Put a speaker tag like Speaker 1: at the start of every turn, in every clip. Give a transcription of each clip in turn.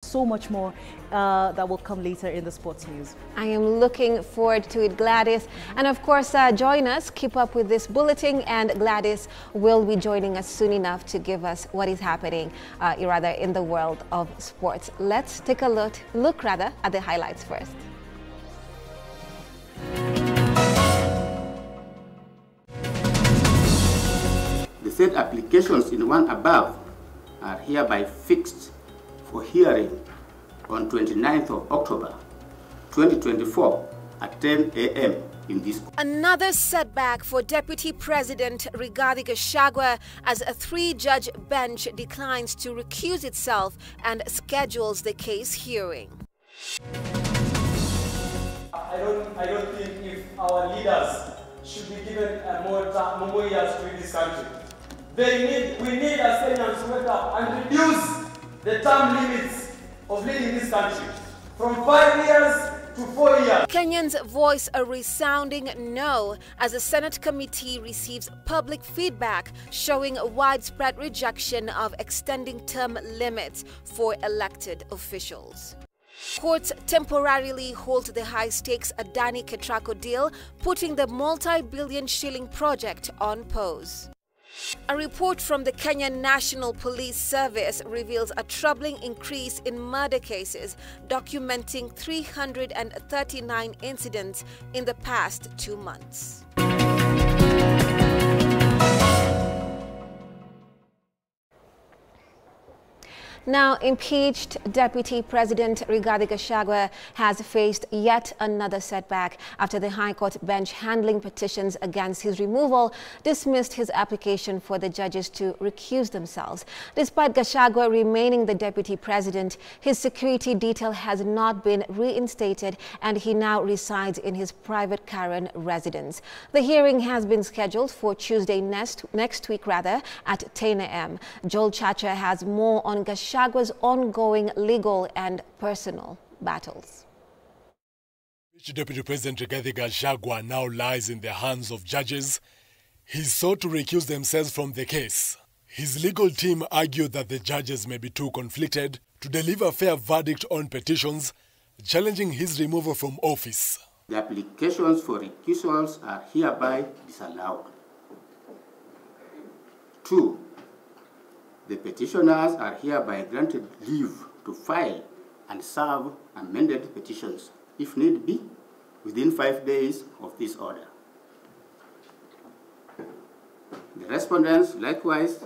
Speaker 1: so much more that will come later in the sports news.
Speaker 2: I am looking forward to it, Gladys. And of course, join us, keep up with this bulletin, and Gladys will be joining us soon enough to give us what is happening in the world of sports. Let's take a look at the highlights first.
Speaker 3: The said applications in one above are hereby fixed for hearing on 29th of October 2024 at 10 a.m. in this.
Speaker 2: Another setback for Deputy President Rigathi Gachagua as a 3-judge bench declines to recuse itself and schedules the case hearing.
Speaker 4: I don't think if our leaders should be given more years to lead this country. We need as Kenyans to wake up and reduce the term limits of leading this country from 5 years to 4 years.
Speaker 2: Kenyans voice a resounding no as the Senate committee receives public feedback showing a widespread rejection of extending term limits for elected officials. Courts temporarily halt the high-stakes Adani Ketraco deal, putting the multi-billion shilling project on pause. A report from the Kenyan National Police Service reveals a troubling increase in murder cases, documenting 339 incidents in the past 2 months. Now, impeached Deputy President Rigathi Gachagua has faced yet another setback after the High Court bench handling petitions against his removal dismissed his application for the judges to recuse themselves. Despite Gachagua remaining the Deputy President, his security detail has not been reinstated and he now resides in his private Karen residence. The hearing has been scheduled for Tuesday next week at 10 a.m. Joel Chacha has more on Gachagua ongoing legal and personal battles.
Speaker 5: Deputy President Rigathi Gachagua now lies in the hands of judges. He sought to recuse themselves from the case. His legal team argued that the judges may be too conflicted to deliver a fair verdict on petitions, challenging his removal from office.
Speaker 3: The applications for recusals are hereby disallowed. 2. The petitioners are hereby granted leave to file and serve amended petitions, if need be, within 5 days of this order. The respondents, likewise,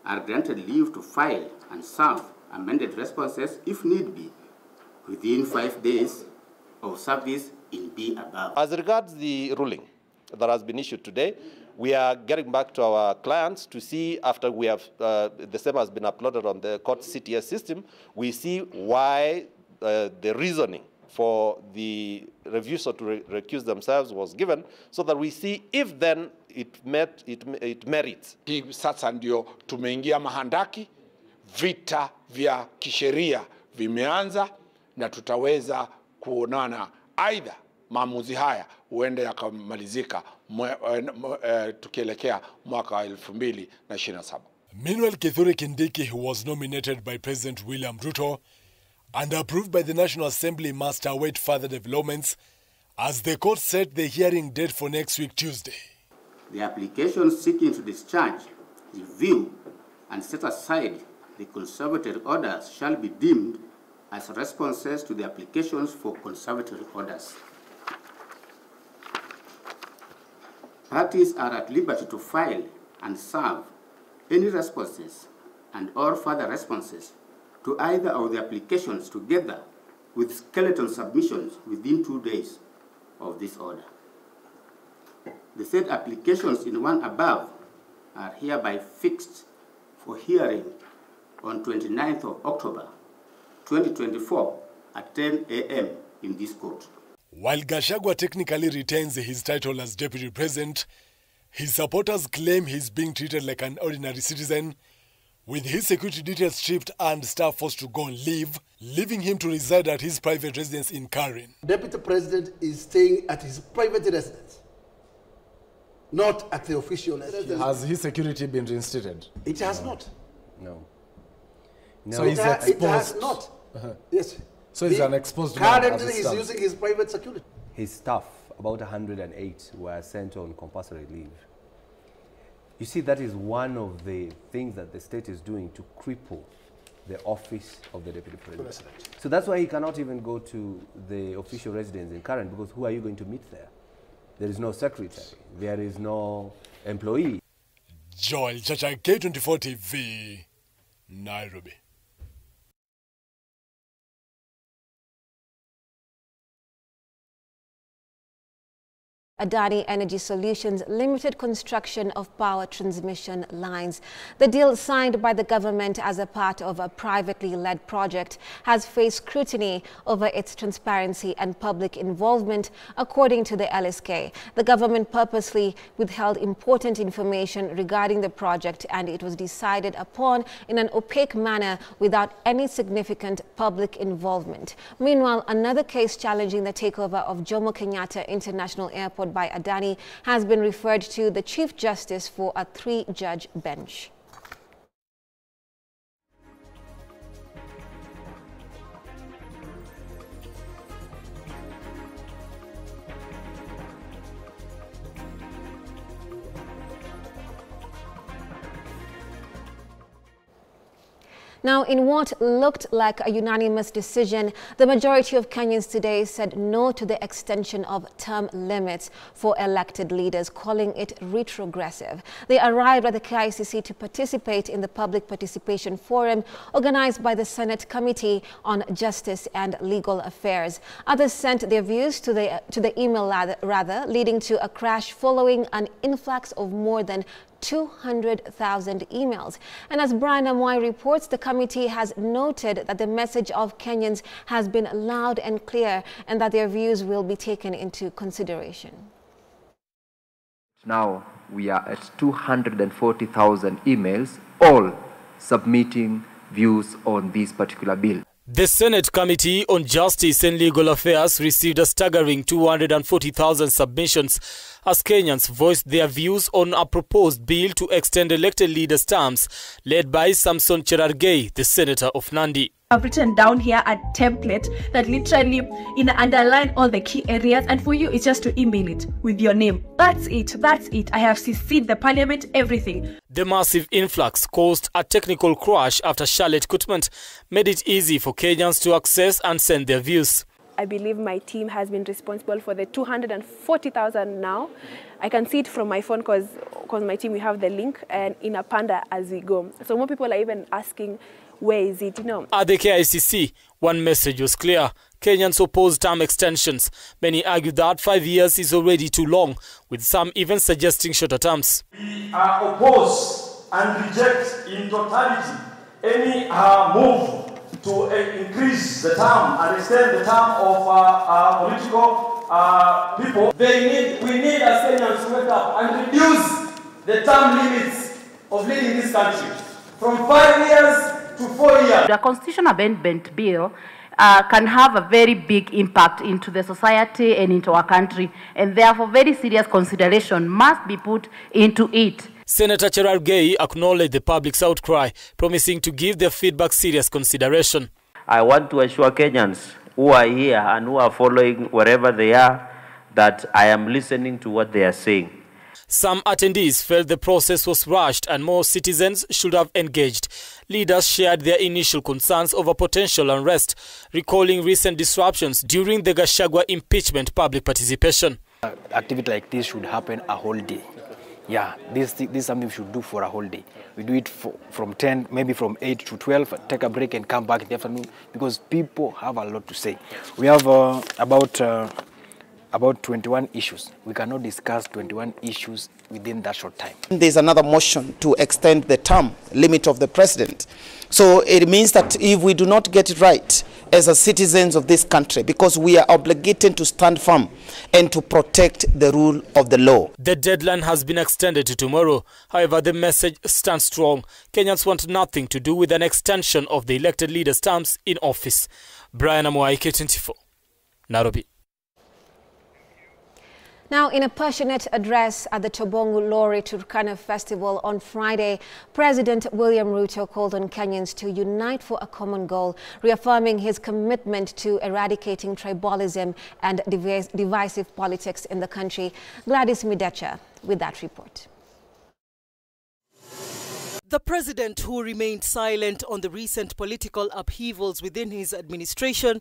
Speaker 3: are granted leave to file and serve amended responses, if need be, within 5 days of service in B above.
Speaker 6: As regards the ruling that has been issued today, we are getting back to our clients to see, after we have the same has been uploaded on the court CTS system, we see why the reasoning for the refusal to recuse themselves was given, so that we see if then it merits.
Speaker 7: Sasa ndio tumeingia mahandaki, vita vya kisheria vimeanza na tutaweza kuonana aidha maamuzi haya huenda yakamalizika tukielekea mwaka 2027.
Speaker 5: Meanwhile, Kithure Kindiki, who was nominated by President William Ruto and approved by the National Assembly, must await further developments as the court set the hearing date for next week, Tuesday.
Speaker 3: The applications seeking to discharge, review, and set aside the conservatory orders shall be deemed as responses to the applications for conservatory orders. Parties are at liberty to file and serve any responses and or further responses to either of the applications together with skeleton submissions within 2 days of this order. The said applications in one above are hereby fixed for hearing on 29th of October 2024 at 10 a.m. in this court.
Speaker 5: While Gachagua technically retains his title as Deputy President, his supporters claim he's being treated like an ordinary citizen, with his security details stripped and staff forced to go on leave, leaving him to reside at his private residence in Karen.
Speaker 8: Deputy President is staying at his private residence, not at the official residence.
Speaker 9: Has his security been reinstated?
Speaker 8: It has not.
Speaker 9: No.
Speaker 8: So he's exposed. It has not. Yes.
Speaker 5: So he's an exposed man.
Speaker 8: Currently, he's using his private security.
Speaker 9: His staff, about 108, were sent on compulsory leave. You see, that is one of the things that the state is doing to cripple the office of the deputy president. So that's why he cannot even go to the official residence in Karen, because who are you going to meet there? There is no secretary. There is no employee.
Speaker 5: Joel Chacha, K24 TV, Nairobi.
Speaker 2: Adani Energy Solutions limited construction of power transmission lines. The deal signed by the government as a part of a privately led project has faced scrutiny over its transparency and public involvement, according to the LSK. The government purposely withheld important information regarding the project, and it was decided upon in an opaque manner without any significant public involvement. Meanwhile, another case challenging the takeover of Jomo Kenyatta International Airport by Adani has been referred to the Chief Justice for a 3-judge bench. Now, in what looked like a unanimous decision, the majority of Kenyans today said no to the extension of term limits for elected leaders, calling it retrogressive. They arrived at the KICC to participate in the public participation forum organized by the Senate Committee on Justice and Legal Affairs. Others sent their views to the email rather, leading to a crash following an influx of more than 200,000 emails. And as Brian Amwai reports, the committee has noted that the message of Kenyans has been loud and clear and that their views will be taken into consideration.
Speaker 10: Now we are at 240,000 emails, all submitting views on this particular bill.
Speaker 11: The Senate Committee on Justice and Legal Affairs received a staggering 240,000 submissions as Kenyans voiced their views on a proposed bill to extend elected leaders' terms, led by Samson Cherargei, the senator of Nandi.
Speaker 12: I've written down here a template that literally underline all the key areas, and for you it's just to email it with your name. That's it. I have CC'd the parliament, everything.
Speaker 11: The massive influx caused a technical crash after Charlotte Kutmant made it easy for Kenyans to access and send their views.
Speaker 12: I believe my team has been responsible for the 240,000 now. I can see it from my phone because my team, we have the link and in a panda as we go. So more people are even asking, where is it, At
Speaker 11: the KICC, one message was clear. Kenyans opposed term extensions. Many argue that 5 years is already too long, with some even suggesting shorter terms.
Speaker 4: We oppose and reject in totality any move to increase the term and extend the term of political people. We need as Kenyans to wake up and reduce the term limits of leading this country from 5 years to 4 years.
Speaker 13: The Constitutional Amendment Bill can have a very big impact into the society and into our country, and therefore very serious consideration must be put into it.
Speaker 11: Senator Cherargei acknowledged the public's outcry, promising to give their feedback serious consideration.
Speaker 14: I want to assure Kenyans who are here and who are following wherever they are that I am listening to what they are saying.
Speaker 11: Some attendees felt the process was rushed and more citizens should have engaged. Leaders shared their initial concerns over potential unrest, recalling recent disruptions during the Gachagua impeachment public participation.
Speaker 15: Activity like this should happen a whole day. Yeah, this is something we should do for a whole day. We do it from 10, maybe from 8 to 12, take a break and come back in the afternoon because people have a lot to say. We have about 21 issues. We cannot discuss 21 issues within that short time.
Speaker 16: There's another motion to extend the term limit of the president. So it means that if we do not get it right as a citizens of this country, because we are obligated to stand firm and to protect the rule of the law.
Speaker 11: The deadline has been extended to tomorrow. However, the message stands strong. Kenyans want nothing to do with an extension of the elected leaders' terms in office. Brian Amwai, K24, Nairobi.
Speaker 2: Now, in a passionate address at the Tobongu Lori Turkana Festival on Friday, President William Ruto called on Kenyans to unite for a common goal, reaffirming his commitment to eradicating tribalism and divisive politics in the country. Gladys Midecha with that report.
Speaker 17: The president, who remained silent on the recent political upheavals within his administration,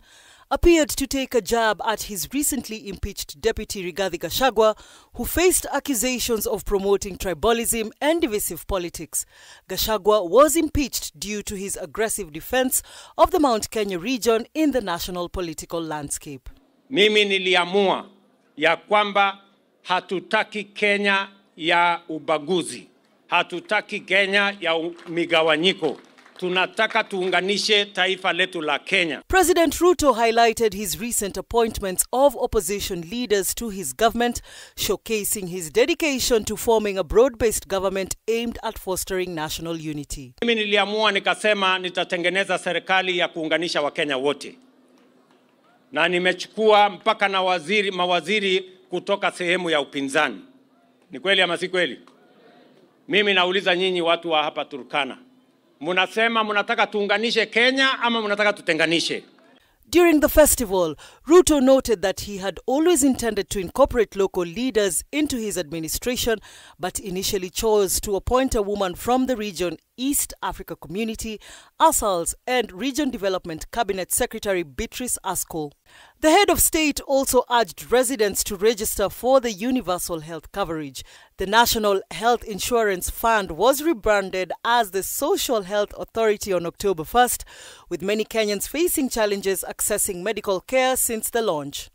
Speaker 17: appeared to take a jab at his recently impeached deputy Rigathi Gachagua, who faced accusations of promoting tribalism and divisive politics. Gachagua was impeached due to his aggressive defense of the Mount Kenya region in the national political landscape.
Speaker 18: Mimi niliamua ya kwamba hatutaki Kenya ya ubaguzi. Hatutaki Kenya ya migawanyiko. Tunataka tuunganishe taifa letu la Kenya.
Speaker 17: President Ruto highlighted his recent appointments of opposition leaders to his government, showcasing his dedication to forming a broad-based government aimed at fostering national unity.
Speaker 18: Mimi niliamua nikasema nitatengeneza serikali ya kuunganisha Wakenya wote. Na nimechukua mpaka na mawaziri kutoka sehemu ya upinzani. Ni kweli ama si kweli? Mimi nauliza nyinyi watu wa hapa Turkana. Munasema munataka tuunganishe Kenya ama munataka tutenganishe?
Speaker 17: During the festival, Ruto noted that he had always intended to incorporate local leaders into his administration, but initially chose to appoint a woman from the region East Africa Community, ASALS, and Region Development Cabinet Secretary Beatrice Askol. The head of state also urged residents to register for the universal health coverage. The National Health Insurance Fund was rebranded as the Social Health Authority on October 1st, with many Kenyans facing challenges accessing medical care since the launch.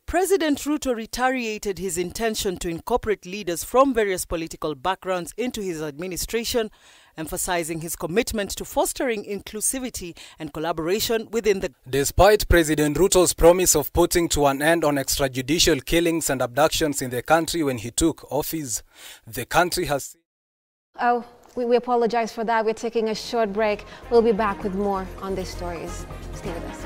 Speaker 17: President Ruto reiterated his intention to incorporate leaders from various political backgrounds into his administration, emphasizing his commitment to fostering inclusivity and collaboration within the...
Speaker 19: Despite President Ruto's promise of putting to an end on extrajudicial killings and abductions in the country when he took office, the country has...
Speaker 2: Oh, we apologize for that. We're taking a short break. We'll be back with more on these stories. Stay with us.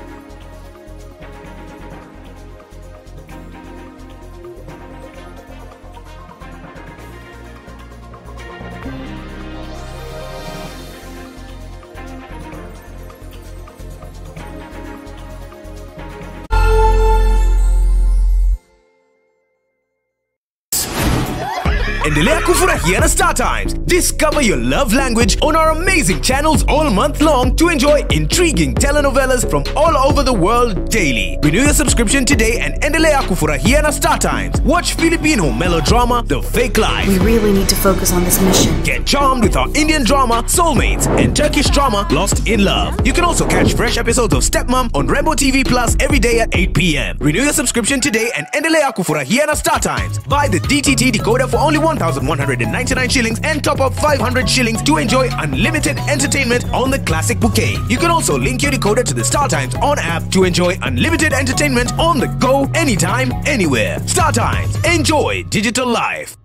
Speaker 20: Endelea kufurahia na StarTimes. Discover your love language on our amazing channels all month long to enjoy intriguing telenovelas from all over the world daily. Renew your subscription today and endelea kufurahia na StarTimes. Watch Filipino melodrama The Fake Life.
Speaker 21: We really need to focus on this mission.
Speaker 20: Get charmed with our Indian drama Soulmates and Turkish drama Lost in Love. You can also catch fresh episodes of Stepmom on Rainbow TV Plus every day at 8 p.m. Renew your subscription today and endelea kufurahia na StarTimes. Buy the DTT decoder for only 1,199 shillings and top up 500 shillings to enjoy unlimited entertainment on the classic bouquet. You can also link your decoder to the StarTimes On app to enjoy unlimited entertainment on the go, anytime, anywhere. StarTimes. Enjoy digital life.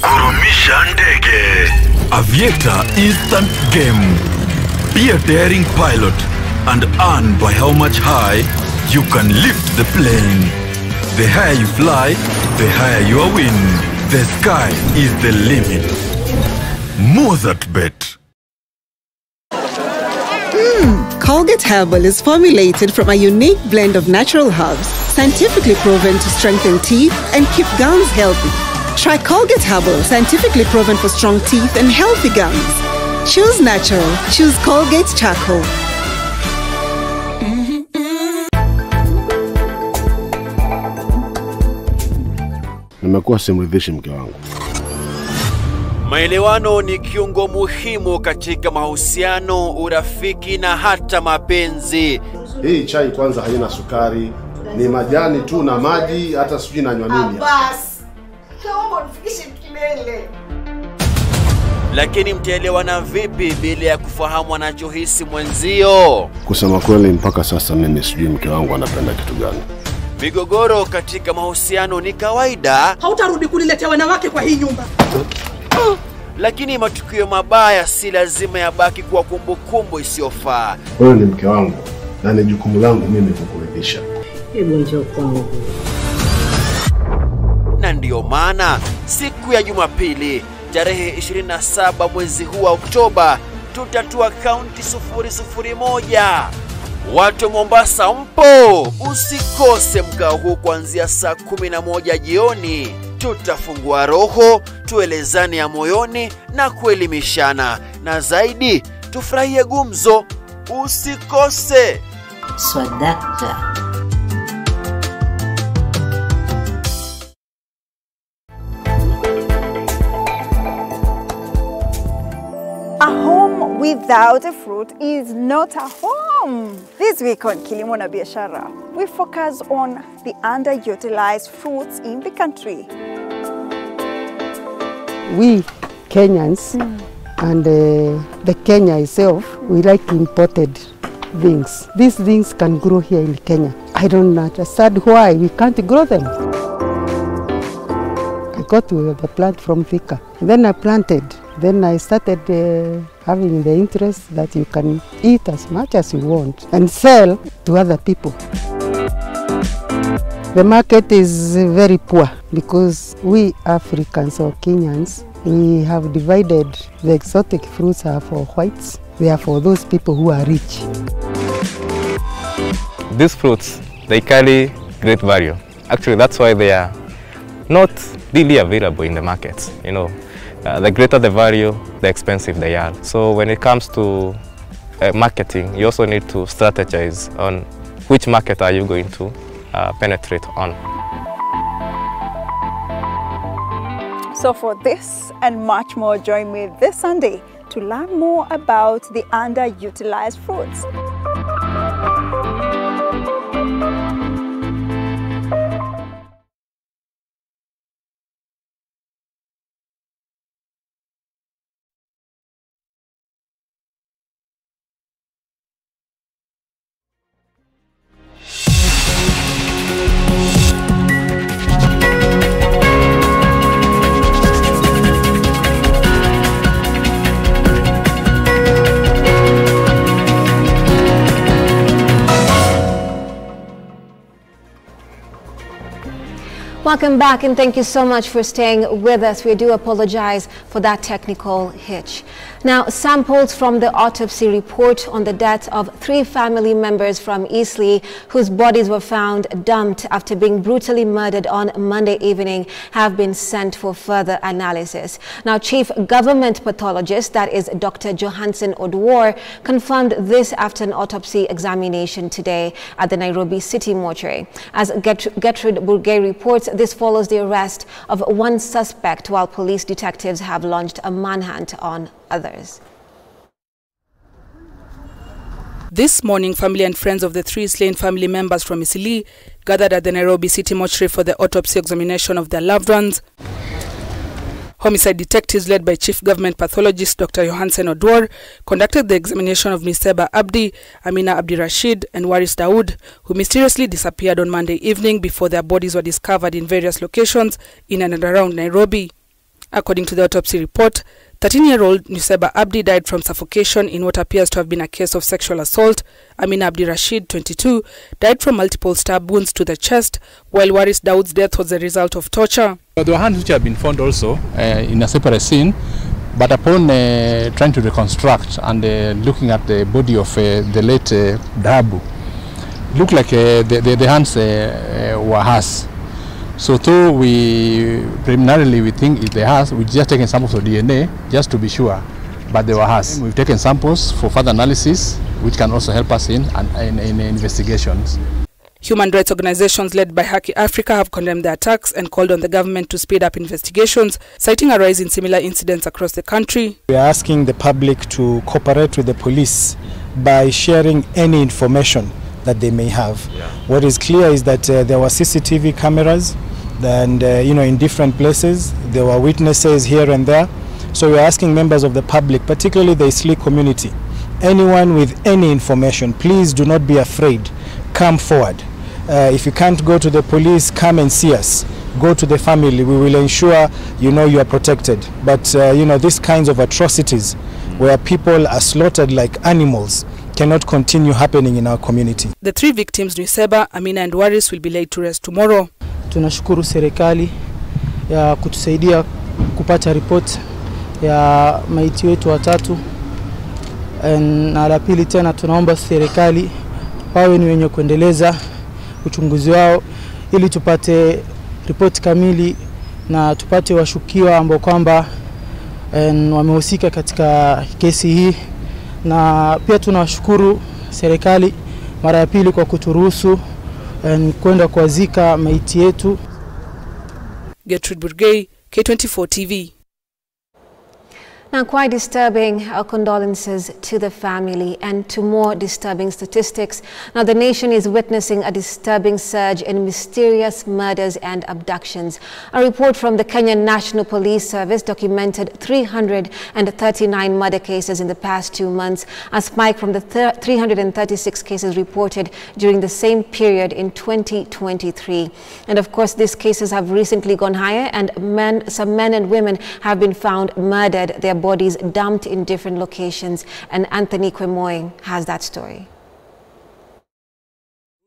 Speaker 22: Kurumisha ndege. Aviator instant game. Be a daring pilot and earn by how much high you can lift the plane. The higher you fly, the higher your win. The sky is the limit. Mozart bet.
Speaker 23: Colgate Herbal is formulated from a unique blend of natural herbs, scientifically proven to strengthen teeth and keep gums healthy. Try Colgate Herbal, scientifically proven for strong teeth and healthy gums. Choose natural. Choose Colgate Charcoal.
Speaker 24: Nimekuwa simridhishi mke wangu.
Speaker 25: Maelewano ni kiungo muhimu katika mahusiano, urafiki na hata mapenzi.
Speaker 24: Hii chai kwanza haina sukari, ni majani tu na maji, hata sijui nanywa nini.
Speaker 26: Basi. Naomba nifikishe kilele.
Speaker 25: Lakini mtaelewana vipi bila ya kufahamu anachohisi mwenzio?
Speaker 24: Kusema kweli mpaka sasa mimi sijui mke wangu anapenda kitu gani.
Speaker 25: Migogoro katika mahusiano ni kawaida.
Speaker 26: Hautarudi kuniletea wanawake kwa hii nyumba.
Speaker 25: Lakini matukio mabaya si lazima yabaki kuwa kumbukumbu isiyofaa.
Speaker 24: Wewe ni mke wangu na ni jukumu langu mimi kukuridhisha.
Speaker 1: Hebu njoo kwangu.
Speaker 25: Na ndiyo maana siku ya Jumapili tarehe 27 mwezi huu wa Oktoba tutatua kaunti 001. Watu Mombasa mpo, usikose mkao huu kuanzia saa 11 jioni. Tutafungua roho, tuelezane ya moyoni na kuelimishana, na zaidi tufurahie gumzo. Usikose.
Speaker 1: Swadakta.
Speaker 3: A home without a fruit is not a home. This week on Kilimo na Biashara, we focus on the underutilized fruits in the country.
Speaker 6: We Kenyans and the Kenya itself, we like imported things. These things can grow here in Kenya. I don't understand why we can't grow them. I got the plant from Thika. Then I planted. Then I started having the interest that you can eat as much as you want and sell to other people. The market is very poor because we Africans or Kenyans, we have divided the exotic fruits are for whites. They are for those people who are rich.
Speaker 7: These fruits, they carry great value. Actually, that's why they are not really available in the market. You know, the greater the value, the expensive they are. So when it comes to marketing, you also need to strategize on which market are you going to penetrate on.
Speaker 3: So for this and much more, join me this Sunday to learn more about the underutilized fruits.
Speaker 2: Welcome back, and thank you so much for staying with us. We do apologize for that technical hitch. Now, samples from the autopsy report on the death of 3 family members from Eastleigh, whose bodies were found dumped after being brutally murdered on Monday evening, have been sent for further analysis. Now, Chief Government Pathologist, that is Dr. Johansen Odwor, confirmed this after an autopsy examination today at the Nairobi City Mortuary. As Gertrude Burgay reports, this follows the arrest of one suspect, while police detectives have launched a manhunt on others.
Speaker 8: This morning, family and friends of the 3 slain family members from Eastleigh gathered at the Nairobi City Mortuary for the autopsy examination of their loved ones. Homicide detectives led by Chief Government Pathologist Dr. Johansen Odwor conducted the examination of Niseba Abdi, Amina Abdi Rashid and Waris Daoud, who mysteriously disappeared on Monday evening before their bodies were discovered in various locations in and around Nairobi. According to the autopsy report, 13-year-old Niseba Abdi died from suffocation in what appears to have been a case of sexual assault. Amina Abdi Rashid, 22, died from multiple stab wounds to the chest, while Waris Daoud's death was the result of torture.
Speaker 9: There were hands which have been found also in a separate scene, but upon trying to reconstruct and looking at the body of the late Dabu, it looked like the hands were hers. So though we preliminarily we think it's the hers, we just taken samples of DNA just to be sure, but they were hers. We've taken samples for further analysis, which can also help us in investigations.
Speaker 8: Human rights organizations led by Haki Africa have condemned the attacks and called on the government to speed up investigations, citing a rise in similar incidents across the country.
Speaker 27: We are asking the public to cooperate with the police by sharing any information that they may have. Yeah. What is clear is that there were CCTV cameras and in different places. There were witnesses here and there. So we are asking members of the public, particularly the Eastleigh community, anyone with any information, please do not be afraid. Come forward. If you can't go to the police, come and see us. Go to the family. We will ensure you are protected. But these kinds of atrocities where people are slaughtered like animals cannot continue happening in our community.
Speaker 8: The 3 victims, Nuseba, Amina and Waris, will be laid to rest tomorrow.
Speaker 27: Tunashukuru serikali ya kutusaidia kupata report ya maiti wetu watatu. Na la pili tena tunaomba serikali wawe ni wenye kuendeleza uchunguzi wao ili tupate report kamili na tupate washukiwa ambao kwamba wamehusika katika kesi hii. Na pia tunashukuru serikali mara ya pili kwa kuturuhusu kwenda kuazika maiti yetu.
Speaker 8: Gertrude Burgay, K24 TV.
Speaker 2: Now, quite disturbing. Our condolences to the family. And to more disturbing statistics. Now, the nation is witnessing a disturbing surge in mysterious murders and abductions. A report from the Kenya National Police Service documented 339 murder cases in the past 2 months, a spike from the 336 cases reported during the same period in 2023. And of course, these cases have recently gone higher, and some men and women have been found murdered, their bodies dumped in different locations. And Anthony Kwemoy has that story.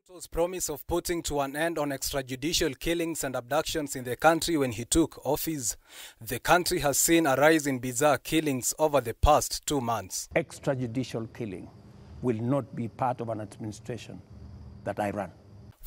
Speaker 19: Ruto's promise of putting to an end on extrajudicial killings and abductions in the country when he took office. The country has seen a rise in bizarre killings over the past 2 months.
Speaker 4: Extrajudicial killing will not be part of an administration that I run.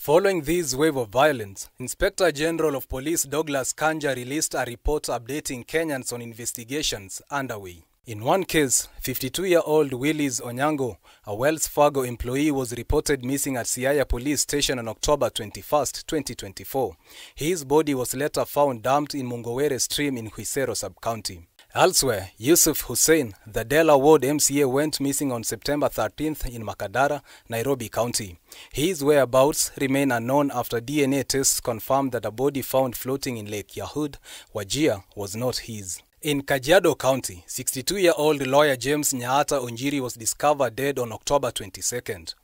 Speaker 19: Following this wave of violence, Inspector General of Police Douglas Kanja released a report updating Kenyans on investigations underway. In one case, 52-year-old Willis Onyango, a Wells Fargo employee, was reported missing at Siaya Police Station on October 21, 2024. His body was later found dumped in Mungowere Stream in Huisero Sub-County. Elsewhere, Yusuf Hussein, the Dela Ward MCA, went missing on September 13th in Makadara, Nairobi County. His whereabouts remain unknown after DNA tests confirmed that a body found floating in Lake Yahud, Wajir, was not his. In Kajiado County, 62-year-old lawyer James Nyaata Onjiri was discovered dead on October 22nd.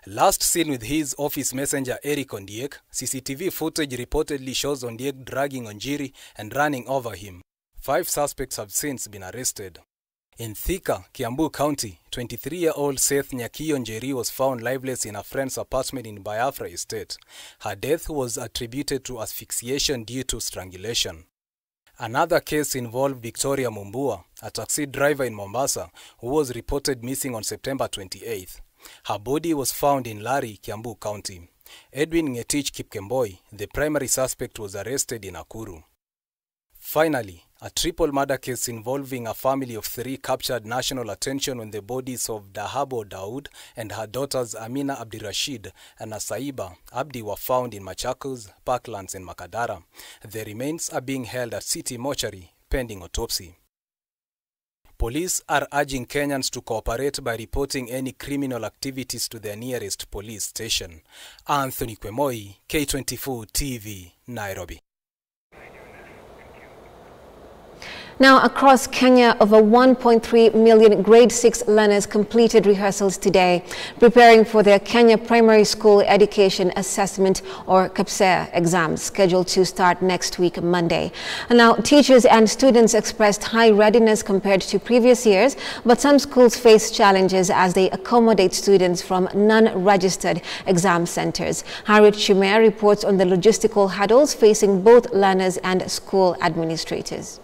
Speaker 19: Last seen with his office messenger Eric Ondiek, CCTV footage reportedly shows Ondiek dragging Onjiri and running over him. 5 suspects have since been arrested. In Thika, Kiambu County, 23-year-old Seth Nyakio Njeri was found lifeless in a friend's apartment in Biafra Estate. Her death was attributed to asphyxiation due to strangulation. Another case involved Victoria Mumbua, a taxi driver in Mombasa, who was reported missing on September 28th. Her body was found in Lari, Kiambu County. Edwin Ngetich Kipkemboi, the primary suspect, was arrested in Nakuru. Finally, a triple murder case involving a family of 3 captured national attention when the bodies of Dahabo Daud and her daughters Amina Abdirashid and Asaiba Abdi were found in Machakos, Parklands and Makadara. The remains are being held at City Mortuary pending autopsy. Police are urging Kenyans to cooperate by reporting any criminal activities to their nearest police station. Anthony Kwemoy, K24 TV, Nairobi.
Speaker 2: Now, across Kenya, over 1.3 million grade 6 learners completed rehearsals today, preparing for their Kenya Primary School Education Assessment or KPSEA exams, scheduled to start next week, Monday. And now, teachers and students expressed high readiness compared to previous years, but some schools face challenges as they accommodate students from non-registered exam centers. Harriet Shumer reports on the logistical hurdles facing both learners and school administrators.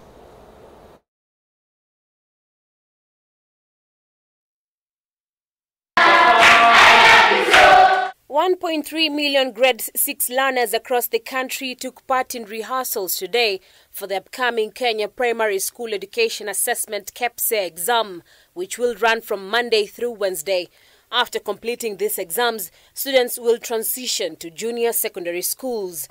Speaker 5: 1.3 million grade 6 learners across the country took part in rehearsals today for the upcoming Kenya Primary School Education Assessment KPSEA exam, which will run from Monday through Wednesday. After completing these exams, students will transition to junior secondary schools.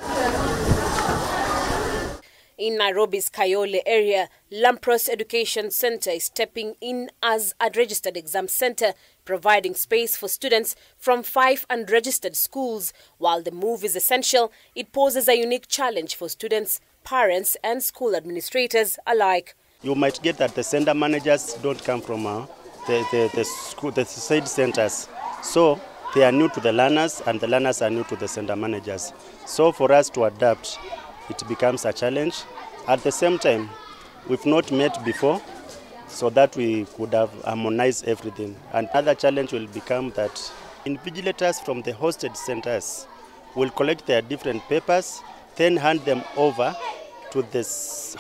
Speaker 5: In Nairobi's Kayole area, Lampros Education Center is stepping in as a registered exam center, providing space for students from 5 unregistered schools. While the move is essential, it poses a unique challenge for students, parents and school administrators alike.
Speaker 10: You might get that the center managers don't come from the said centers. So they are new to the learners and the learners are new to the center managers. So for us to adapt, it becomes a challenge. At the same time, we've not met before, so that we could have harmonized everything. Another challenge will become that invigilators from the hosted centers will collect their different papers, then hand them over to the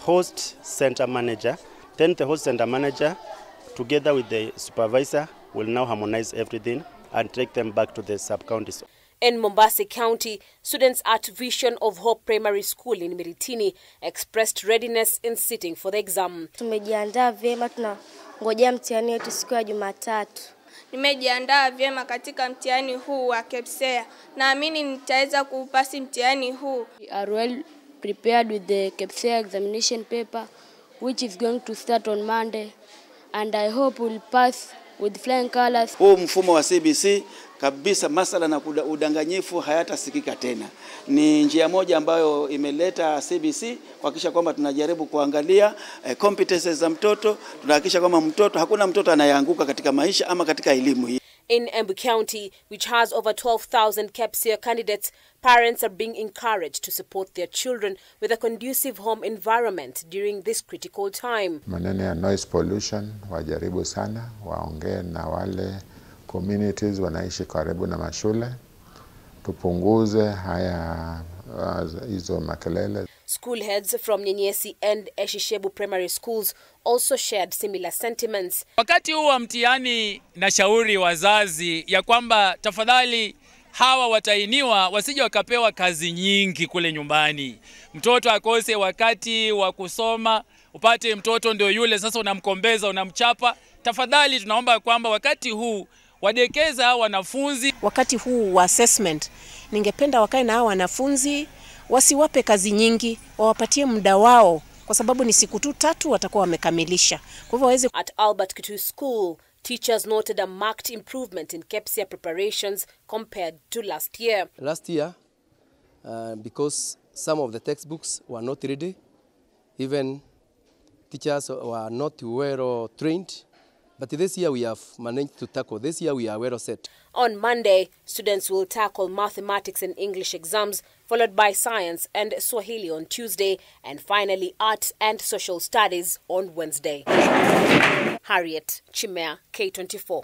Speaker 10: host center manager. Then the host center manager, together with the supervisor, will now harmonize everything and take them back to the sub-counties.
Speaker 5: In Mombasa County, students at Vision of Hope Primary School in Miritini expressed readiness in sitting for the exam.
Speaker 11: Tumejiandaa vyema, tunangojea mtihani wetu siku ya Jumatatu.
Speaker 12: Nimejiandaa vyema katika mtihani huu wa KPSEA. Naamini nitaweza kupasi mtihani huu.
Speaker 11: We are well prepared with the KPSEA examination paper, which is going to start on Monday, and I hope we'll pass with flying colors.
Speaker 13: Huu mfumo wa CBC kabisa, masala na udanganyifu hayatasikika tena. Ni njia moja ambayo imeleta CBC kuhakikisha kwamba tunajaribu kuangalia competences za mtoto, tunahakikisha kwamba hakuna mtoto anayeanguka katika maisha ama katika elimu hii.
Speaker 5: In Embu County, which has over 12,000 KPSEA candidates, parents are being encouraged to support their children with a conducive home environment during this critical time.
Speaker 14: Maneno ya noise pollution wajaribu sana, waongee na wale communities wanaishi karibu na mashule, tupunguze haya hizo makelele.
Speaker 5: School heads from Nyenyesi and Eshishebu primary schools also shared similar sentiments.
Speaker 15: Wakati huu wa mtihani, na shauri wazazi ya kwamba tafadhali hawa watainiwa wasije wakapewa kazi nyingi kule nyumbani. Mtoto akose wakati wa kusoma, upate mtoto ndio yule sasa unamkombeza, unamchapa. Tafadhali tunaomba kwamba wakati huu wadekeza hawa wanafunzi.
Speaker 16: Wakati huu wa assessment, ningependa wakae na hawa wanafunzi, wasiwape kazi nyingi, wawapatie muda wao, kwa sababu ni siku tu 3 watakuwa wamekamilisha. Kwa hivyo waweze.
Speaker 5: At Albert Kitu School, teachers noted a marked improvement in KPSEA preparations compared to last year.
Speaker 18: Last year, because some of the textbooks were not ready, even teachers were not well trained. But this year we have managed to tackle. This year we are well set.
Speaker 5: On Monday, students will tackle mathematics and English exams, followed by science and Swahili on Tuesday, and finally arts and social studies on Wednesday. Harriet Chimea, K24.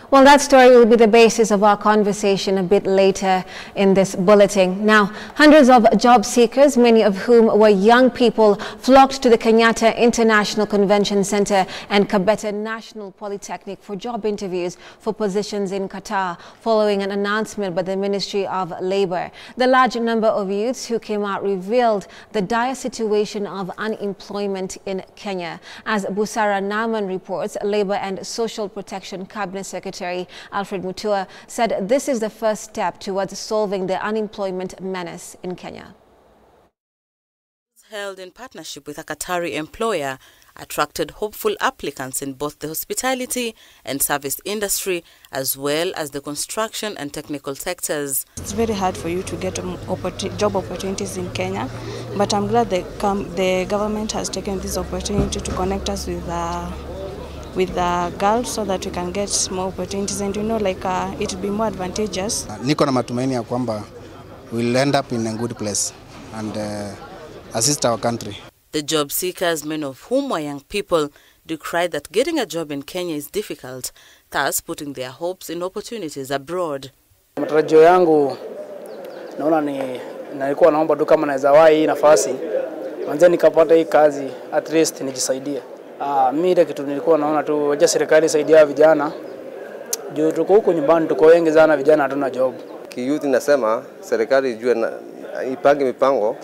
Speaker 2: Well, that story will be the basis of our conversation a bit later in this bulletin. Now, hundreds of job seekers, many of whom were young people, flocked to the Kenyatta International Convention Center and Kabete National Polytechnic for job interviews for positions in Qatar, following an announcement by the Ministry of Labor. The large number of youths who came out revealed the dire situation of unemployment in Kenya. As Busara Naman reports, Labor and Social Protection Cabinet Secretary Alfred Mutua said this is the first step towards solving the unemployment menace in Kenya.
Speaker 28: Held in partnership with a Qatari employer attracted hopeful applicants in both the hospitality and service industry, as well as the construction and technical sectors.
Speaker 29: It's very hard for you to get job opportunities in Kenya, but I'm glad the government has taken this opportunity to connect us with the girls so that we can get more opportunities, and it will be more advantageous.
Speaker 30: Niko na matumaini ya kwamba we'll end up in a good place and assist our country.
Speaker 28: The job seekers, many of whom were young people, decried that getting a job in Kenya is difficult, thus putting their hopes in opportunities abroad.
Speaker 31: Matarajio yangu naona nilikuwa naomba tu kama naweza wahi hii nafasi, manze nikapata hii kazi, at least nijisaidie. Mimi ile kitu nilikuwa naona tu waje serikali saidia vijana. Juu tuko huko nyumbani tuko wengi sana vijana hatuna job.
Speaker 32: Kiyuthi nasema serikali ijue ipange mipango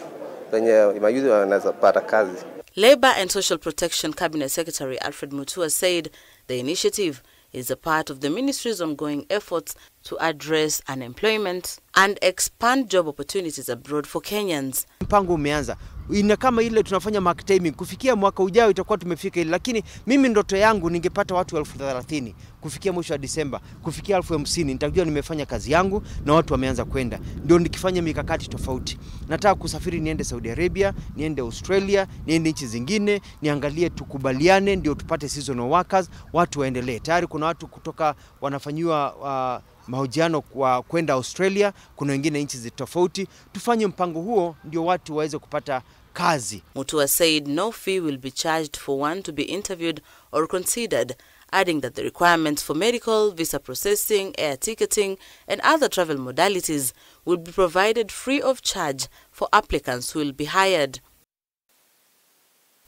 Speaker 32: penye mayuthi wanaweza pata kazi.
Speaker 28: Labor and Social Protection Cabinet Secretary Alfred Mutua said the initiative is a part of the ministry's ongoing efforts to address unemployment and expand job opportunities abroad for Kenyans.
Speaker 33: Mpango umeanza. Ina kama ile tunafanya mark timing, kufikia mwaka ujao itakuwa tumefika ile, lakini mimi ndoto yangu ningepata watu 30,000 kufikia mwisho wa Disemba, kufikia 50,000 nitajua nimefanya kazi yangu na watu wameanza kwenda. Ndio nikifanya mikakati tofauti. Nataka kusafiri niende Saudi Arabia, niende Australia, niende nchi zingine, niangalie tukubaliane ndio tupate seasonal workers, watu waendelee. Tayari kuna watu kutoka wanafanywa mahojiano kwa kwenda Australia, kuna wengine nchi tofauti. Tufanye mpango huo ndio watu waweze kupata kazi.
Speaker 28: Mutua said no fee will be charged for one to be interviewed or considered, adding that the requirements for medical, visa processing, air ticketing, and other travel modalities will be provided free of charge for applicants who will be hired.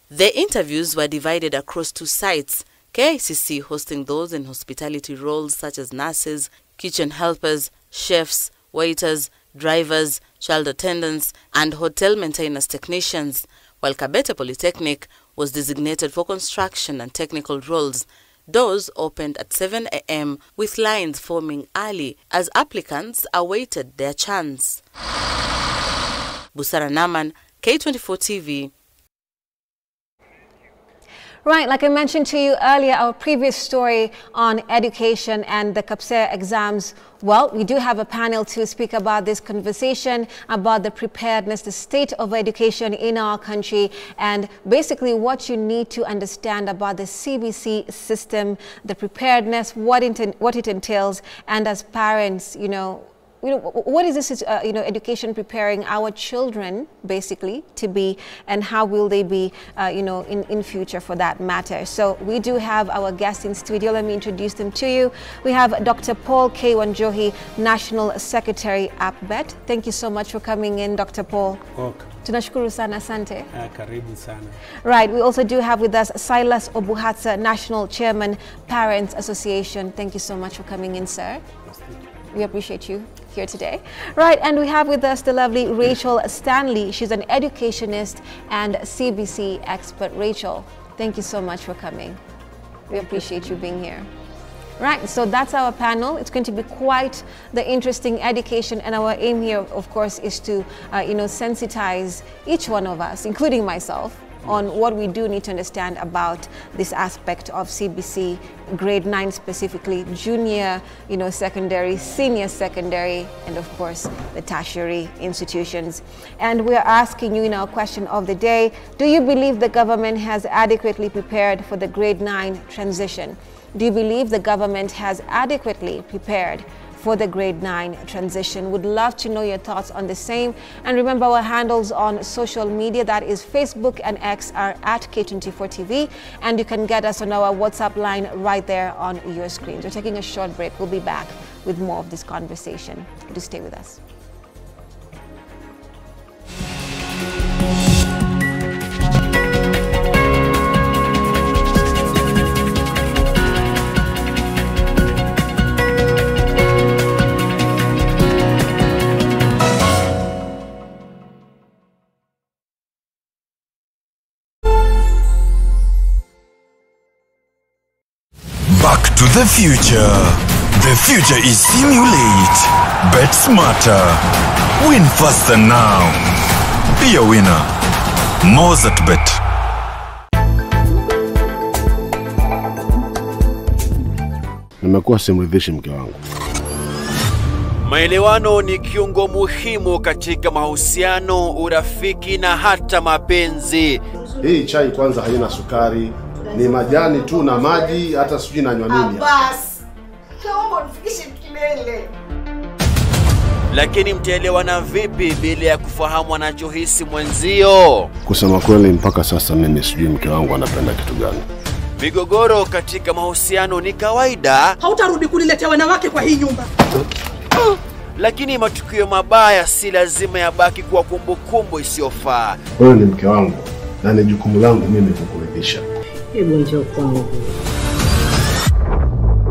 Speaker 28: The interviews were divided across 2 sites, KICC hosting those in hospitality roles such as nurses, kitchen helpers, chefs, waiters, drivers, child attendants, and hotel maintenance technicians, while Kabete Polytechnic was designated for construction and technical roles. Doors opened at 7 a.m. with lines forming early as applicants awaited their chance. Busara Naman, K24 TV.
Speaker 2: Right, like I mentioned to you earlier, our previous story on education and the KPSEA exams. Well, we do have a panel to speak about this conversation, about the preparedness, the state of education in our country, and basically what you need to understand about the CBC system, the preparedness, what it entails, and as parents, what is this, education preparing our children basically to be, and how will they be, in future for that matter. So we do have our guests in studio. Let me introduce them to you. We have Dr. Paul K24, National Secretary, APBET. Thank you so much for coming in, Dr. Paul.
Speaker 4: Welcome.
Speaker 2: Tunashukuru sana, asante.
Speaker 4: Karibu sana.
Speaker 2: Right, we also do have with us Silas Obuhatsa, National Chairman, Parents Association. Thank you so much for coming in, sir. We appreciate you here today. Right, and we have with us the lovely Rachel Stanley. She's an educationist and CBC expert. Rachel, thank you so much for coming. We appreciate you being here. Right, so that's our panel. It's going to be quite the interesting education, and our aim here, of course, is to, sensitize each one of us, including myself, on what we do need to understand about this aspect of CBC, grade 9 specifically, junior, secondary, senior secondary, and of course the tertiary institutions. And we're asking you in our question of the day, do you believe the government has adequately prepared for the grade 9 transition? Do you believe the government has adequately prepared for the grade 9 transition? Would love to know your thoughts on the same. And remember, our handles on social media, that is Facebook and X, are at K24 TV, and you can get us on our WhatsApp line right there on your screens. We're taking a short break. We'll be back with more of this conversation. Do stay with us.
Speaker 1: Back to the future. The future is simulate. Bet smarter. Win faster now. Be a winner. More at Bet.
Speaker 3: Nimekuwa simridhishi mke wangu.
Speaker 6: Maelewano ni kiungo muhimu katika mahusiano, urafiki na hata mapenzi.
Speaker 3: Hii chai kwanza haina sukari, ni majani tu na maji, hata sijui nanywa nini.
Speaker 7: Basi. Naomba unifikishe kilele.
Speaker 6: Lakini mtaelewana vipi bila ya kufahamu anachohisi mwenzio?
Speaker 3: Kusema kweli mpaka sasa mimi sijui mke wangu anapenda kitu gani.
Speaker 6: Migogoro katika mahusiano ni kawaida.
Speaker 7: Hautarudi kuniletea wanawake kwa hii nyumba.
Speaker 6: Lakini matukio mabaya si lazima yabaki kwa kumbukumbu isiyofaa.
Speaker 3: Wewe ni mke wangu na ni jukumu langu mimi kukuridhisha.
Speaker 7: Hebu njoo kwangu.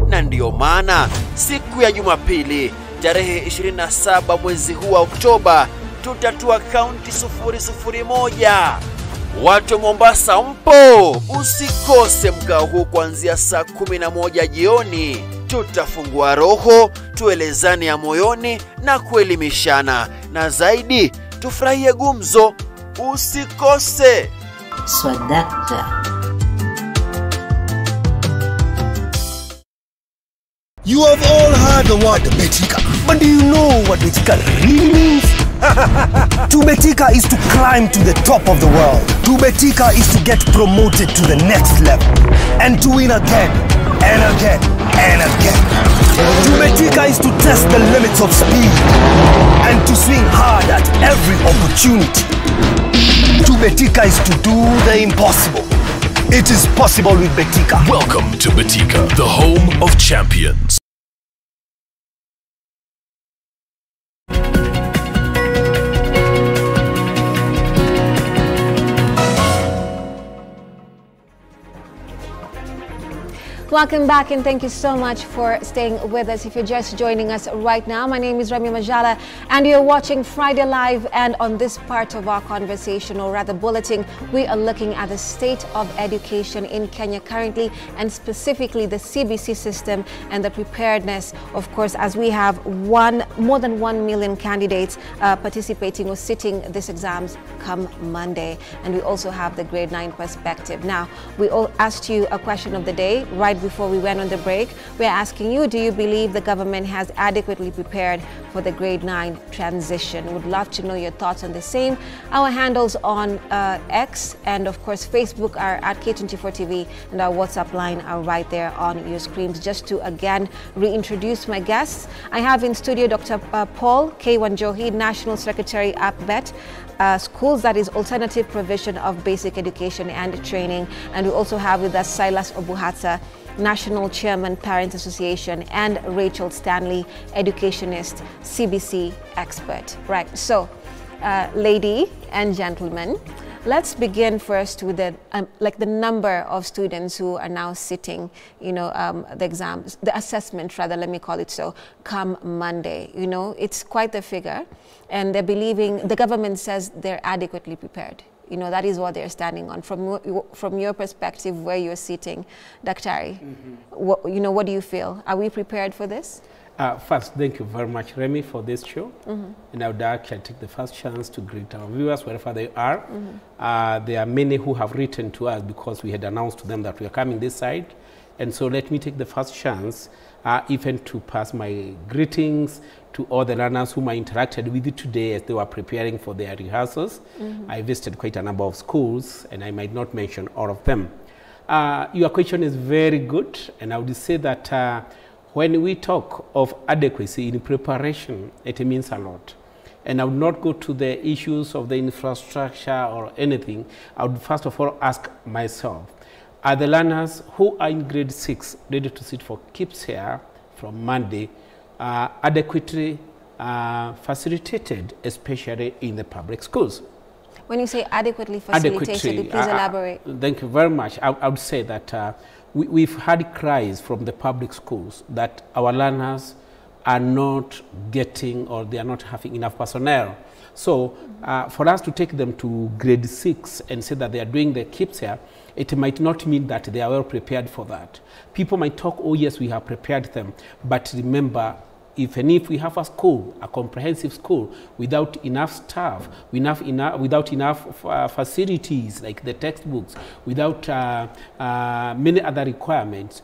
Speaker 6: Na ndio maana siku ya Jumapili tarehe 27 mwezi huu wa Oktoba tutatua kaunti 001. Watu Mombasa mpo, usikose mkao huu kuanzia saa 11 jioni. Tutafungua roho, tuelezane ya moyoni na kuelimishana, na zaidi tufurahie gumzo. Usikose.
Speaker 7: Swadakta.
Speaker 9: You have all heard the word Betika, but do you know what Betika really means? To Betika is to climb to the top of the world. To Betika is to get promoted to the next level. And to win again, and again, and again. To Betika is to test the limits of speed. And to swing hard at every opportunity. To Betika is to do the impossible. It is possible with Betika.
Speaker 8: Welcome to Betika, the home of champions.
Speaker 2: Welcome back and thank you so much for staying with us. If you're just joining us right now, my name is Remy Majala and you're watching Friday Live, and on this part of our conversation, or rather bulletin, we are looking at the state of education in Kenya currently, and specifically the CBC system and the preparedness, of course, as we have more than 1 million candidates participating or sitting these exams come Monday. And we also have the grade 9 perspective. Now, we all asked you a question of the day right before we went on the break. We're asking you, do you believe the government has adequately prepared for the grade 9 transition? Would love to know your thoughts on the same. Our handles on X and of course Facebook are at K24 TV, and our WhatsApp line are right there on your screens. Just to again reintroduce my guests, I have in studio Dr. Paul K24, National Secretary at APBET, schools, that is alternative provision of basic education and training. And we also have with us Silas Obuhata, National Chairman, Parents Association, and Rachel Stanley, educationist, CBC expert. Right, so lady and gentlemen, let's begin first with the the number of students who are now sitting, the exams, the assessment rather, let me call it so, come Monday. It's quite the figure, and they're believing, the government says they're adequately prepared. That is what they're standing on. From your perspective, where you're sitting, Daktari, what do you feel? Are we prepared for this?
Speaker 10: First, thank you very much, Remy, for this show. And I would actually take the first chance to greet our viewers wherever they are. There are many who have written to us because we had announced to them that we are coming this side. And so let me take the first chance even to pass my greetings to all the learners whom I interacted with today as they were preparing for their rehearsals. I visited quite a number of schools, and I might not mention all of them. Your question is very good, and I would say that when we talk of adequacy in preparation, it means a lot. And I would not go to the issues of the infrastructure or anything. I would first of all ask myself, are the learners who are in grade 6 ready to sit for KIPS here from Monday adequately facilitated, especially in the public schools?
Speaker 2: When you say adequately facilitated, please elaborate.
Speaker 10: Thank you very much. I would say that we've had cries from the public schools that our learners are not getting, or they are not having enough personnel. So for us to take them to grade 6 and say that they are doing the KIPS here, it might not mean that they are well prepared for that. People might talk, oh yes, we have prepared them, but remember, even if we have a school, a comprehensive school, without enough staff, without enough facilities like the textbooks, without many other requirements,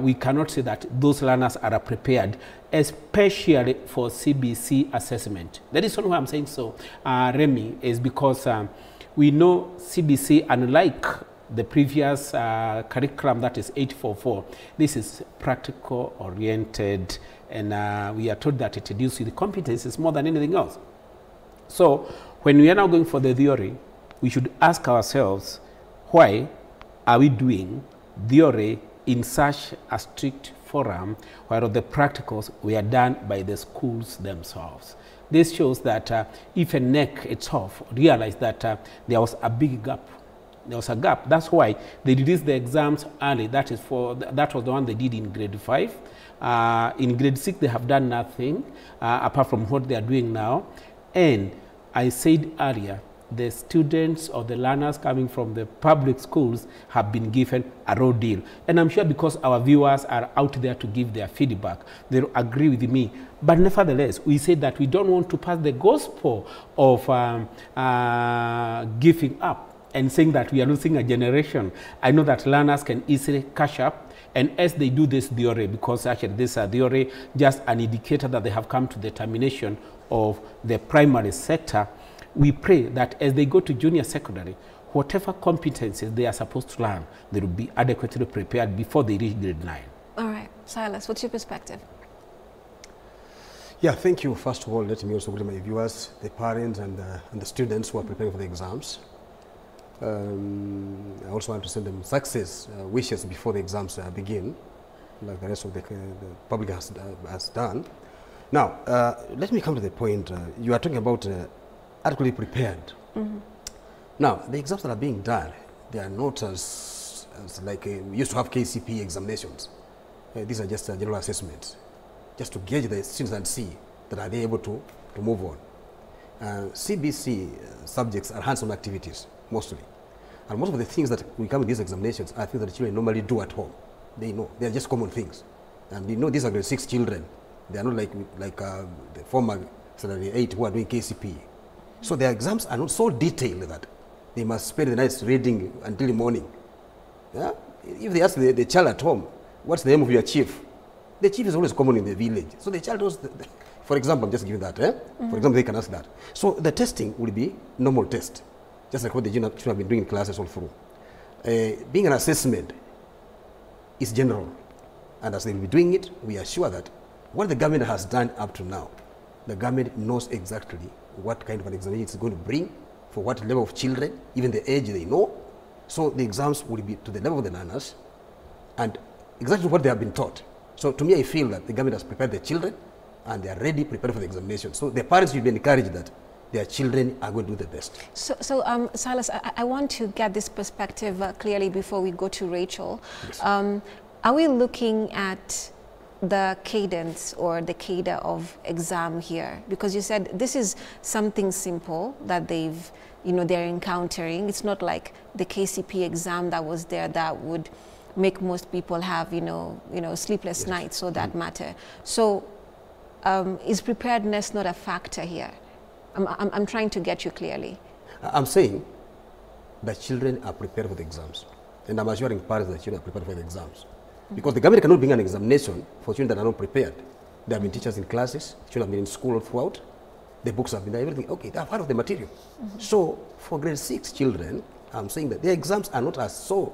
Speaker 10: we cannot say that those learners are prepared, especially for CBC assessment. The reason why I'm saying so, Remy, is because we know CBC, unlike the previous curriculum, that is 844, this is practical oriented, and we are told that it deals with competencies more than anything else. So when we are now going for the theory, we should ask ourselves, why are we doing theory in such a strict forum, while the practicals were done by the schools themselves? This shows that even NEC itself realized that there was a big gap. There was a gap. That's why they released the exams early. That was the one they did in grade 5. In grade 6, they have done nothing apart from what they are doing now. And I said earlier, the students or the learners coming from the public schools have been given a raw deal. And I'm sure because our viewers are out there to give their feedback, they'll agree with me. But nevertheless, we say that we don't want to pass the gospel of giving up and saying that we are losing a generation. I know that learners can easily catch up, and as they do this theory, because actually this theory just an indicator that they have come to the termination of the primary sector, we pray that as they go to junior secondary, whatever competencies they are supposed to learn, they will be adequately prepared before they reach grade 9.
Speaker 2: All right, Silas, what's your perspective?
Speaker 12: Yeah, thank you. First of all, let me also greet my viewers, the parents and the students who are preparing for the exams.
Speaker 11: I also want to send them success wishes before the exams begin, like the rest of the public has done. Now, let me come to the point. You are talking about adequately prepared. Now, the exams that are being done, they are not as like we used to have KCP examinations. These are just general assessments, just to gauge the students and see that are they able to move on. CBC subjects are hands-on activities, mostly. And most of the things that we come with these examinations are things that the children normally do at home. They know, they're just common things. And they know these are grade 6 children. They are not like the former standard 8 who are doing KCP. So their exams are not so detailed that they must spend the nights reading until the morning. Yeah? If they ask the child at home, what's the name of your chief? The chief is always common in the village. So the child knows, for example, I'm just giving that. For example, they can ask that. So the testing will be normal test, just like what the children have been doing in classes all through. Being an assessment is general. And as they will be doing it, we are sure that what the government has done up to now, the government knows exactly what kind of an examination it's going to bring, for what level of children, even the age they know. So the exams will be to the level of the learners and exactly what they have been taught. So to me, I feel that the government has prepared the children and they are ready, prepared for the examination. So the parents will be encouraged that their children are going to do the best.
Speaker 2: So Silas, I want to get this perspective clearly before we go to Rachel. Yes. Are we looking at the cadence or the cadre of exam here? Because you said this is something simple that they're encountering. It's not like the KCP exam that was there that would make most people have, sleepless nights for that matter. So is preparedness not a factor here? I'm trying to get you clearly.
Speaker 11: I'm saying that children are prepared for the exams. And I'm assuring parents that children are prepared for the exams. Because the government cannot bring an examination for children that are not prepared. There have been teachers in classes, children have been in school throughout, the books have been there, everything. Okay, they are part of the material. So for grade 6 children, I'm saying that the exams are not as so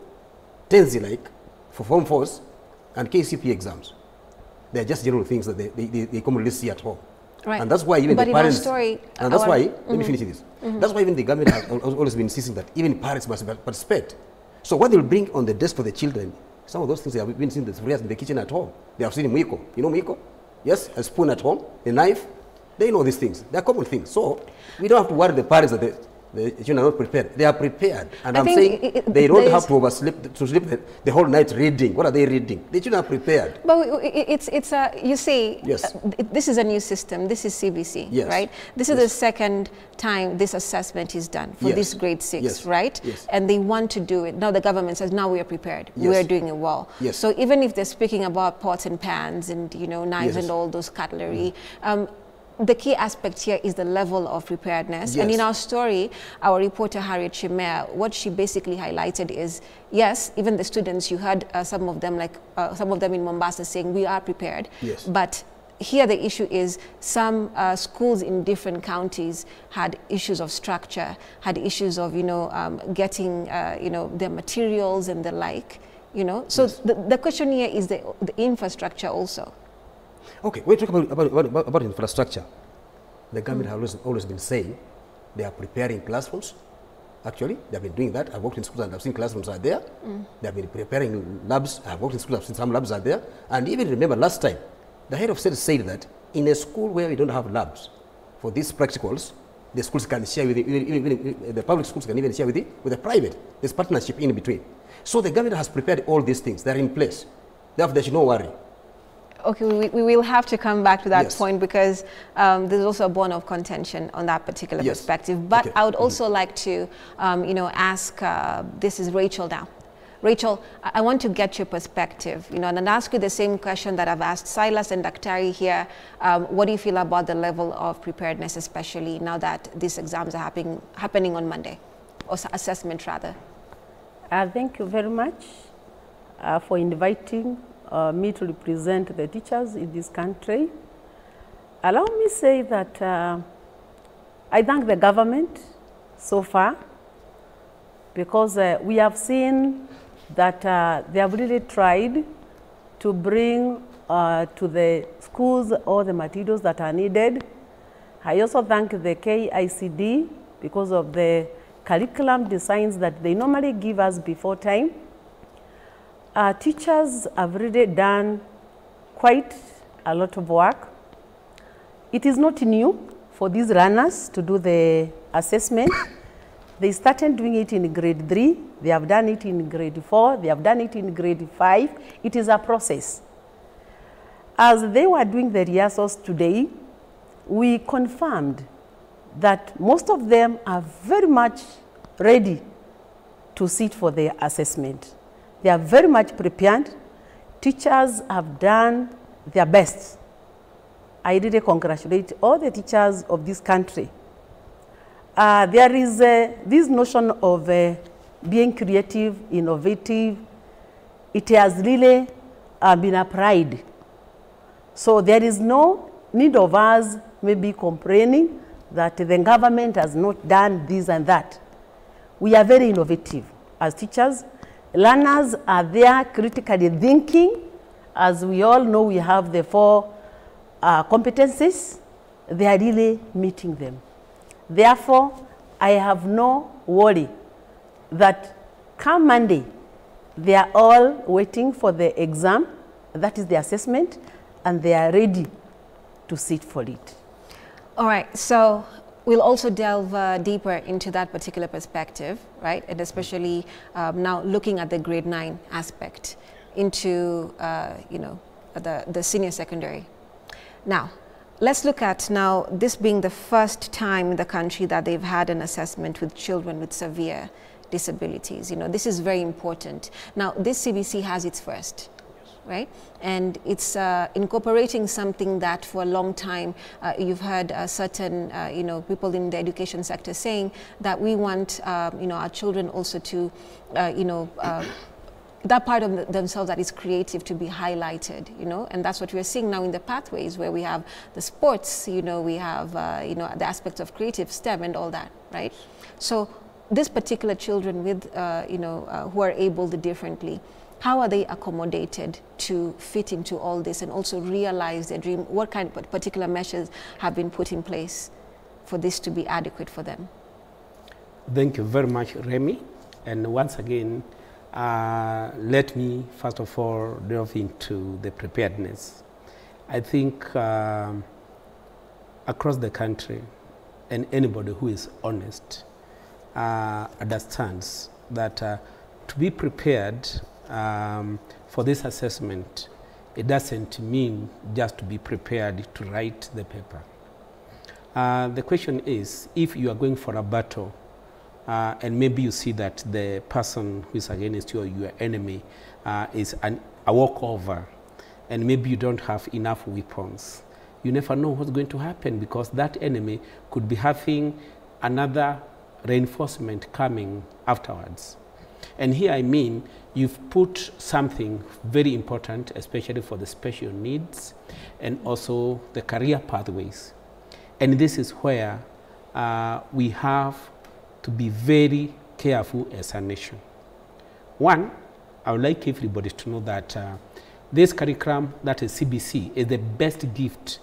Speaker 11: tense-like for Form 4s and KCP exams. They're just general things that they commonly see at home.
Speaker 2: Right.
Speaker 11: And that's why even the parents, and that's why, let me finish this. That's why even the government has always been insisting that even parents must participate. So what they'll bring on the desk for the children, some of those things they have been seeing the in the kitchen at home. They have seen mwiko. You know mwiko? Yes, a spoon at home, a knife. They know these things. They're common things. So we don't have to worry the parents that the children are not prepared. They are prepared. And I'm saying they don't have to oversleep, to sleep the whole night reading. What are they reading? The children are prepared.
Speaker 2: But you say,
Speaker 11: yes.
Speaker 2: This is a new system. This is CBC, yes. Right? This is the second time this assessment is done for this grade 6, right?
Speaker 11: Yes.
Speaker 2: And they want to do it. Now the government says, now we are prepared. We are doing it well.
Speaker 11: Yes.
Speaker 2: So even if they're speaking about pots and pans and, knives and all those cutlery, the key aspect here is the level of preparedness. Yes. And in our story, our reporter Harriet Shemea, what she basically highlighted is, yes, even the students, you heard some of them in Mombasa saying, we are prepared.
Speaker 11: Yes.
Speaker 2: But here the issue is some schools in different counties had issues of structure, had issues of, getting, their materials and the like, So yes. the question here is the infrastructure also.
Speaker 11: Okay, when you talk about infrastructure, the government has always been saying they are preparing classrooms. Actually, they have been doing that. I've worked in schools and I've seen classrooms are there. They have been preparing labs. I've worked in schools, I've seen some labs are there. And even remember last time, the head of state said that in a school where we don't have labs for these practicals, the schools can share with even the public schools can even share with the private. There's partnership in between. So the government has prepared all these things. They're in place. Therefore, there should no worry.
Speaker 2: Okay, we will have to come back to that point because there's also a bone of contention on that particular perspective. But I would also like to, ask, this is Rachel now. Rachel, I want to get your perspective, and ask you the same question that I've asked Silas and Daktari here. What do you feel about the level of preparedness, especially now that these exams are happening on Monday, or assessment rather?
Speaker 12: Thank you very much for inviting me to represent the teachers in this country. Allow me to say that I thank the government so far because we have seen that they have really tried to bring to the schools all the materials that are needed. I also thank the KICD because of the curriculum designs that they normally give us before time. Teachers have already done quite a lot of work. It is not new for these learners to do the assessment. They started doing it in grade 3, they have done it in grade 4, they have done it in grade 5. It is a process. As they were doing the rehearsals today, we confirmed that most of them are very much ready to sit for the assessment. They are very much prepared. Teachers have done their best. I really congratulate all the teachers of this country. There is this notion of being creative, innovative. It has really been a pride. So there is no need of us maybe complaining that the government has not done this and that. We are very innovative as teachers. Learners are there critically thinking. As we all know, we have the 4 competencies. They are really meeting them. Therefore, I have no worry that come Monday, they are all waiting for the exam, that is the assessment, and they are ready to sit for it.
Speaker 2: All right, so we'll also delve deeper into that particular perspective, right? And especially now looking at the grade 9 aspect into, you know, the senior secondary. Now, let's look at now this being the first time in the country that they've had an assessment with children with severe disabilities. You know, this is very important. Now, this CBC has its first, right? And it's incorporating something that for a long time you've heard certain, you know, people in the education sector saying that we want, you know, our children also to, you know, that part of themselves that is creative to be highlighted, you know, and that's what we're seeing now in the pathways where we have the sports, you know, we have, you know, the aspects of creative STEM and all that, right? So this particular children with, you know, who are abled differently, how are they accommodated to fit into all this and also realize their dream? What kind of particular measures have been put in place for this to be adequate for them?
Speaker 10: Thank you very much, Remy. And once again, let me first of all delve into the preparedness. I think across the country, and anybody who is honest understands that to be prepared for this assessment, it doesn't mean just to be prepared to write the paper. The question is, if you are going for a battle, and maybe you see that the person who is against you or your enemy is a walkover, and maybe you don't have enough weapons. You never know what's going to happen because that enemy could be having another reinforcement coming afterwards. And here I mean, you've put something very important, especially for the special needs and also the career pathways. And this is where we have to be very careful as a nation. One, I would like everybody to know that this curriculum, that is CBC, is the best gift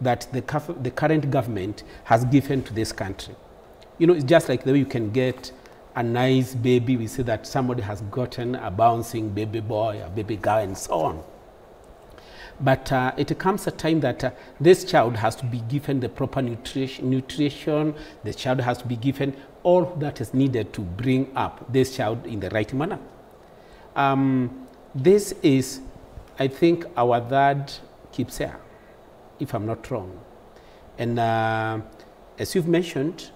Speaker 10: that the current government has given to this country. You know, it's just like the way you can get a nice baby, we say that somebody has gotten a bouncing baby boy, a baby girl, and so on. But it comes a time that this child has to be given the proper nutrition, the child has to be given all that is needed to bring up this child in the right manner. This is, I think, our third KPSEA, if I'm not wrong. And as you've mentioned,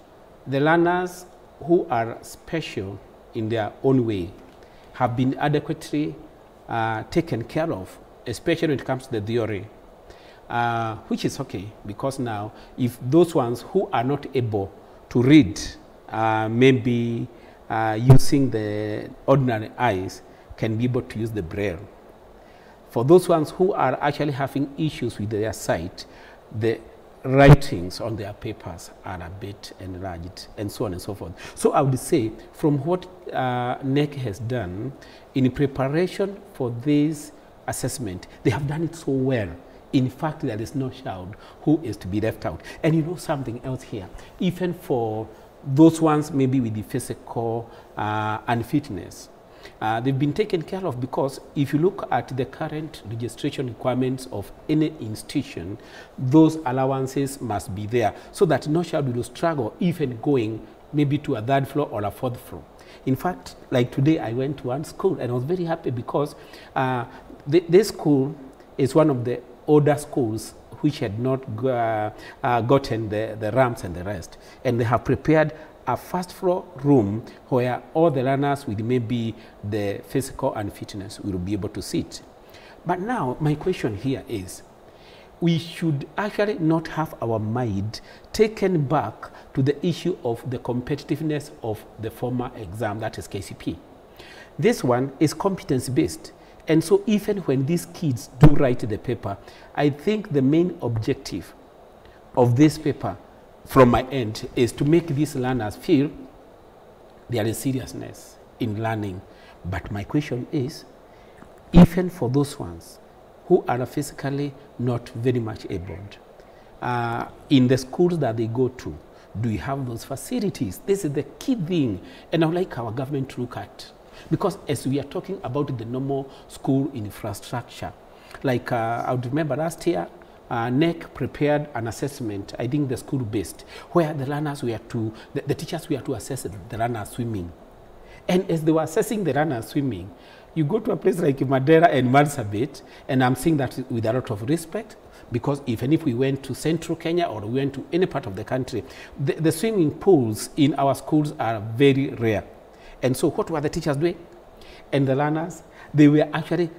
Speaker 10: the learners who are special in their own way have been adequately taken care of, especially when it comes to the theory, which is okay, because now if those ones who are not able to read, maybe using the ordinary eyes, can be able to use the braille. For those ones who are actually having issues with their sight, the writings on their papers are a bit enlarged, and so on and so forth. So I would say, from what NEC has done in preparation for this assessment, they have done it so well. In fact, there is no child who is to be left out. And you know something else here, even for those ones maybe with the physical unfitness. They've been taken care of because if you look at the current registration requirements of any institution, those allowances must be there so that no child will struggle even going maybe to a 3rd floor or a 4th floor. In fact, like today I went to one school and I was very happy because this school is one of the older schools which had not gotten the ramps and the rest. And they have prepared a 1st floor room where all the learners with maybe the physical unfitness will be able to sit. But now my question here is, we should actually not have our mind taken back to the issue of the competitiveness of the former exam, that is KCP. This one is competence-based. And so even when these kids do write the paper, I think the main objective of this paper from my end is to make these learners feel there is seriousness in learning. But my question is, even for those ones who are physically not very much abled, in the schools that they go to, do we have those facilities? This is the key thing, and I would like our government to look at. Because as we are talking about the normal school infrastructure, like I would remember last year, NEC prepared an assessment, I think the school-based, where the learners were to, the teachers were to assess the learners swimming. And as they were assessing the learners swimming, you go to a place like Madeira and Marsabit, and I'm saying that with a lot of respect, because even if we went to central Kenya or we went to any part of the country, the swimming pools in our schools are very rare. And so what were the teachers doing? And the learners, they were actually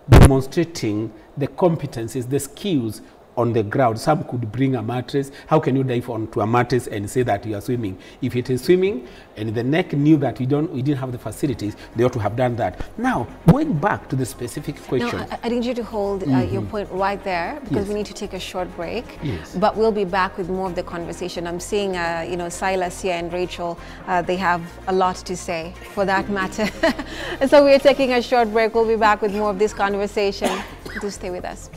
Speaker 10: demonstrating the competencies, the skills on the ground. Some could bring a mattress. How can you dive onto a mattress and say that you are swimming? If it is swimming and the NEC knew that we didn't have the facilities, they ought to have done that. Now, going back to the specific question.
Speaker 2: No, I need you to hold your point right there, because we need to take a short break.
Speaker 10: Yes.
Speaker 2: But we'll be back with more of the conversation. I'm seeing, Silas here and Rachel, they have a lot to say for that matter. And so we're taking a short break. We'll be back with more of this conversation. Do stay with us.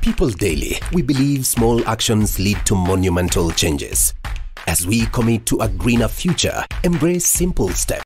Speaker 13: People Daily, we believe small actions lead to monumental changes. As we commit to a greener future, embrace simple steps.